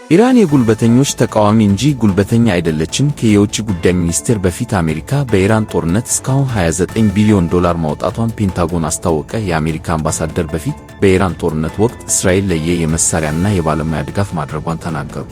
ኢራን የጉልበተኞች ተቃዋሚ እንጂ ጉልበተኛ አይደለችም። ከየውጭ ጉዳይ ሚኒስቴር በፊት አሜሪካ በኢራን ጦርነት እስካሁን $29 ቢሊዮን ማውጣቷን ፔንታጎን አስታወቀ። የአሜሪካ አምባሳደር በፊት በኢራን ጦርነት ወቅት እስራኤል የመሳሪያና የባለሙያ ድጋፍ ማድረጓን ተናገሩ።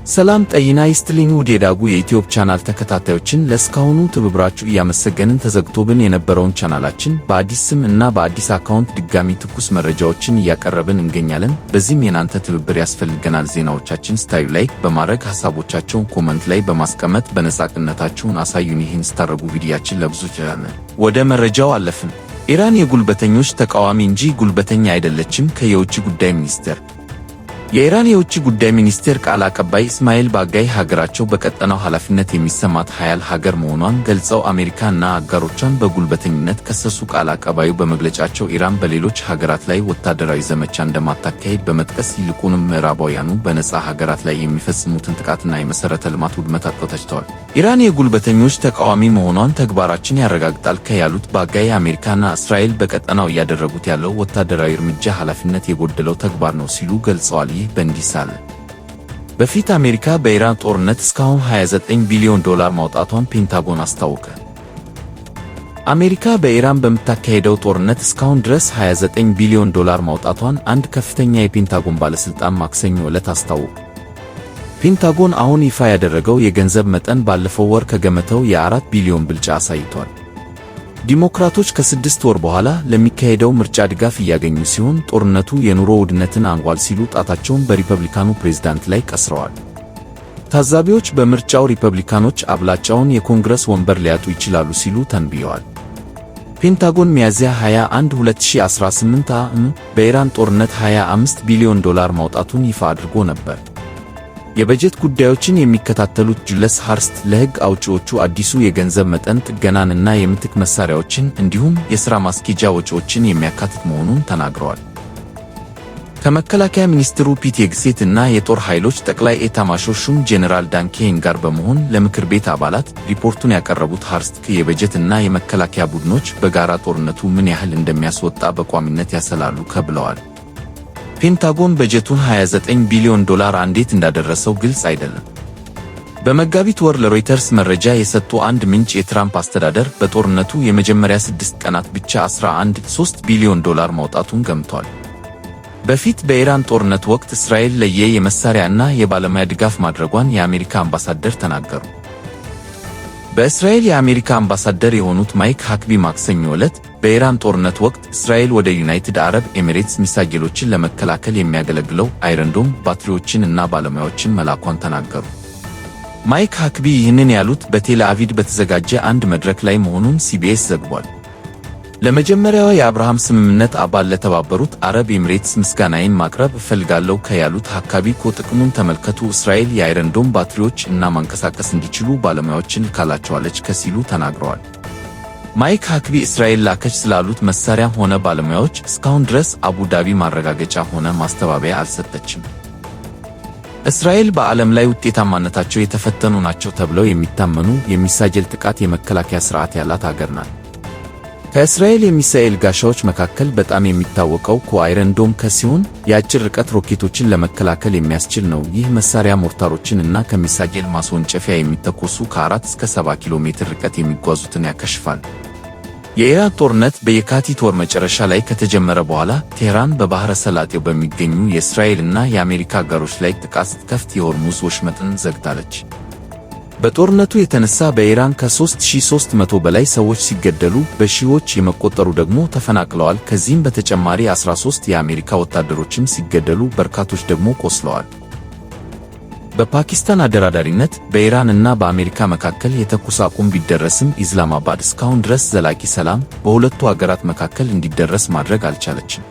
ሰላም ጤና ይስጥልኝ ውድ የዳጉ የዩቲዩብ ቻናል ተከታታዮችን ለእስካሁኑ ትብብራችሁ እያመሰገንን ተዘግቶብን የነበረውን ቻናላችን በአዲስ ስም እና በአዲስ አካውንት ድጋሚ ትኩስ መረጃዎችን እያቀረብን እንገኛለን። በዚህም የናንተ ትብብር ያስፈልገናል። ዜናዎቻችን ስታዩ ላይክ በማድረግ ሐሳቦቻችሁን ኮመንት ላይ በማስቀመጥ በነጻነታችሁን አሳዩን። ይህን ስታደርጉ ቪዲዮአችን ለብዙዎች ይደርሳል። ወደ መረጃው አለፍን። ኢራን የጉልበተኞች ተቃዋሚ እንጂ ጉልበተኛ አይደለችም። ከየውጭ ጉዳይ ሚኒስቴር የኢራን የውጭ ጉዳይ ሚኒስቴር ቃል አቀባይ እስማኤል ባጋይ ሀገራቸው በቀጠናው ኃላፊነት የሚሰማት ኃያል ሀገር መሆኗን ገልጸው አሜሪካና አጋሮቿን በጉልበተኝነት ከሰሱ። ቃል አቀባዩ በመግለጫቸው ኢራን በሌሎች ሀገራት ላይ ወታደራዊ ዘመቻ እንደማታካሄድ በመጥቀስ ይልቁንም ምዕራባውያኑ በነጻ ሀገራት ላይ የሚፈጽሙትን ጥቃትና የመሠረተ ልማት ውድመት አጥተዋል። ኢራን የጉልበተኞች ተቃዋሚ መሆኗን ተግባራችን ያረጋግጣል ያሉት ባጋይ አሜሪካና እስራኤል በቀጠናው እያደረጉት ያለው ወታደራዊ እርምጃ ኃላፊነት የጎደለው ተግባር ነው ሲሉ ገልጸዋል። ይህ በእንዲህ ሳለ በፊት አሜሪካ በኢራን ጦርነት እስካሁን $29 ቢሊዮን ማውጣቷን ፔንታጎን አስታወቀ። አሜሪካ በኢራን በምታካሄደው ጦርነት እስካሁን ድረስ $29 ቢሊዮን ማውጣቷን አንድ ከፍተኛ የፔንታጎን ባለስልጣን ማክሰኞ ዕለት አስታወቁ። ፔንታጎን አሁን ይፋ ያደረገው የገንዘብ መጠን ባለፈው ወር ከገመተው የ4 ቢሊዮን ብልጫ አሳይቷል። ዲሞክራቶች ከ6 ወር በኋላ ለሚካሄደው ምርጫ ድጋፍ እያገኙ ሲሆን ጦርነቱ የኑሮ ውድነትን አንጓል ሲሉ ጣታቸውን በሪፐብሊካኑ ፕሬዝዳንት ላይ ቀስረዋል። ታዛቢዎች በምርጫው ሪፐብሊካኖች አብላጫውን የኮንግረስ ወንበር ሊያጡ ይችላሉ ሲሉ ተንብየዋል። ፔንታጎን ሚያዝያ 21 2018 ዓ.ም በኢራን ጦርነት $25 ቢሊዮን ማውጣቱን ይፋ አድርጎ ነበር። የበጀት ጉዳዮችን የሚከታተሉት ጁለስ ሃርስት ለሕግ አውጪዎቹ አዲሱ የገንዘብ መጠን ጥገናን እና የምትክ መሳሪያዎችን እንዲሁም የሥራ ማስኬጃ ወጪዎችን የሚያካትት መሆኑን ተናግረዋል። ከመከላከያ ሚኒስትሩ ፒት ሄግሴት እና የጦር ኃይሎች ጠቅላይ ኤታማዦር ሹም ጄኔራል ዳን ኬን ጋር በመሆን ለምክር ቤት አባላት ሪፖርቱን ያቀረቡት ሃርስት የበጀት እና የመከላከያ ቡድኖች በጋራ ጦርነቱ ምን ያህል እንደሚያስወጣ በቋሚነት ያሰላሉ ብለዋል። ፔንታጎን በጀቱን $29 ቢሊዮን እንዴት እንዳደረሰው ግልጽ አይደለም። በመጋቢት ወር ለሮይተርስ መረጃ የሰጡ አንድ ምንጭ የትራምፕ አስተዳደር በጦርነቱ የመጀመሪያ 6 ቀናት ብቻ $11.3 ቢሊዮን ማውጣቱን ገምቷል። በፊት በኢራን ጦርነት ወቅት እስራኤል የመሳሪያ እና የባለሙያ ድጋፍ ማድረጓን የአሜሪካ አምባሳደር ተናገሩ። በእስራኤል የአሜሪካ አምባሳደር የሆኑት ማይክ ሃክቢ ማክሰኞ ዕለት በኢራን ጦርነት ወቅት እስራኤል ወደ ዩናይትድ አረብ ኤሚሬትስ ሚሳኤሎችን ለመከላከል የሚያገለግለው አይረን ዶም ባትሪዎችን እና ባለሙያዎችን መላኳን ተናገሩ። ማይክ ሃክቢ ይህንን ያሉት በቴል አቪቭ በተዘጋጀ አንድ መድረክ ላይ መሆኑን ሲቢኤስ ዘግቧል። ለመጀመሪያው የአብርሃም ስምምነት አባል ለተባበሩት አረብ ኤሚሬትስ ምስጋናዬን ማቅረብ እፈልጋለሁ ያሉት ሃክቢ ጥቅሙን ተመልከቱ፣ እስራኤል የአይረን ዶም ባትሪዎች እና ማንቀሳቀስ እንዲችሉ ባለሙያዎችን ልካላቸዋለች ሲሉ ተናግረዋል። ማይክ ሃክቢ እስራኤል ላከች ስላሉት መሳሪያም ሆነ ባለሙያዎች እስካሁን ድረስ አቡ ዳቢ ማረጋገጫ ሆነ ማስተባበያ አልሰጠችም። እስራኤል በዓለም ላይ ውጤታማነታቸው የተፈተኑ ናቸው ተብለው የሚታመኑ የሚሳኤል ጥቃት የመከላከያ ሥርዓት ያላት አገር ናት። ከእስራኤል የሚሳኤል ጋሻዎች መካከል በጣም የሚታወቀው አይረን ዶም ሲሆን የአጭር ርቀት ሮኬቶችን ለመከላከል የሚያስችል ነው። ይህ መሳሪያ ሞርታሮችን እና ከሚሳኤል ማስወንጨፊያ የሚተኮሱ ከ4 እስከ 7 ኪሎ ሜትር ርቀት የሚጓዙትን ያከሽፋል። የኢራን ጦርነት በየካቲት ወር መጨረሻ ላይ ከተጀመረ በኋላ ቴህራን በባሕረ ሰላጤው በሚገኙ የእስራኤል እና የአሜሪካ አጋሮች ላይ ጥቃት ስትከፍት የሆርሙዝ ወሽመጥን ዘግታለች። በጦርነቱ የተነሳ በኢራን ከ3300 በላይ ሰዎች ሲገደሉ በሺዎች የሚቆጠሩ ደግሞ ተፈናቅለዋል። ከዚህም በተጨማሪ 13 የአሜሪካ ወታደሮችም ሲገደሉ በርካቶች ደግሞ ቆስለዋል። በፓኪስታን አደራዳሪነት በኢራን እና በአሜሪካ መካከል የተኩስ አቁም ቢደረስም ኢስላማባድ እስካሁን ድረስ ዘላቂ ሰላም በሁለቱ አገራት መካከል እንዲደረስ ማድረግ አልቻለችም።